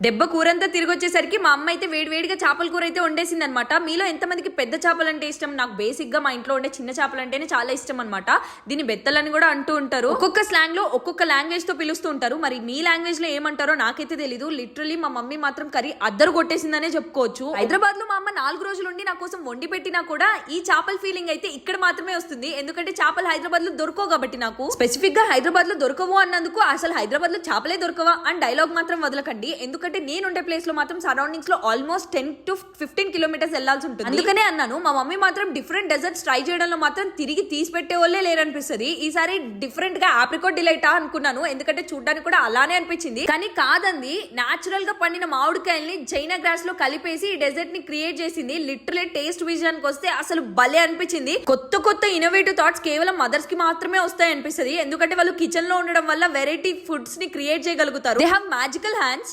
దెబ్బ కూరంతా తిరిగి వచ్చేసరికి మా అమ్మ అయితే వేడివేడిగా చేపల కూర అయితే వండేసింది అనమాట. మీలో ఎంతమందికి పెద్ద చేపలు అంటే ఇష్టం? నాకు బేసిక్ గా మా ఇంట్లో ఉండే చిన్న చేపలు అంటేనే చాలా ఇష్టం అనమాట. దీన్ని బెత్తలని కూడా అంటూ ఉంటారు. ఒక్కొక్క స్లాంగ్ లో ఒక్కొక్క లాంగ్వేజ్ తో పిలుస్తూ ఉంటారు. మరి మీ లాంగ్వేజ్ లో ఏమంటారో నాకైతే తెలీదు. లిటరలీ మా మమ్మీ మాత్రం కర్రీ అద్దరు కొట్టేసిందనే చెప్పుకోవచ్చు. హైదరాబాద్ లో మా అమ్మ 4 రోజులు ఉండి నా కోసం వండి పెట్టినా కూడా ఈ చేపల ఫీలింగ్ అయితే ఇక్కడ మాత్రమే వస్తుంది. ఎందుకంటే చేపలు హైదరాబాద్ లో దొరకవు కాబట్టి. నాకు స్పెసిఫిక్ గా హైదరాబాద్ లో దొరకవు అన్నందుకు అసలు హైదరాబాద్ లో చేపలే దొరకవా అని డైలాగ్ మాత్రం వదలకండి. ఎందుకంటే నేను ఉండే ప్లేస్ లో మాత్రం సరౌండింగ్స్ లో ఆల్మోస్ట్ 10 to 15 కిలోమీటర్స్ వెళ్లాల్సి ఉంటుంది. అందుకనే అన్నాను మా మమ్మీ మాత్రం డిఫరెంట్ డెజర్ట్స్ ట్రై చేయడంలో మాత్రం తిరిగి తీసి పెట్టే వాళ్ళే లేరనిపిస్తుంది. ఈసారి డిఫరెంట్ గా ఆప్రికాట్ డిలైటా అనుకున్నాను, ఎందుకంటే చూడడానికి కూడా అలానే అనిపించింది. కానీ కాదండి, నాచురల్ గా పండిన మామిడికాయల్ని చైనా గ్రాస్ లో కలిపేసి ఈ డెజర్ట్ ని క్రియేట్ చేసింది. లిటరలీ టేస్ట్ విజయానికి వస్తే అసలు భలే అనిపించింది. కొత్త కొత్త ఇన్నోవేటివ్ థాట్స్ కేవలం మదర్స్ కి మాత్రమే వస్తాయి అనిపిస్తుంది. ఎందుకంటే వాళ్ళు కిచెన్ లో ఉండడం వల్ల వెరైటీ ఫుడ్స్ ని క్రియేట్ చేయగలుగుతారు. They have magical hands.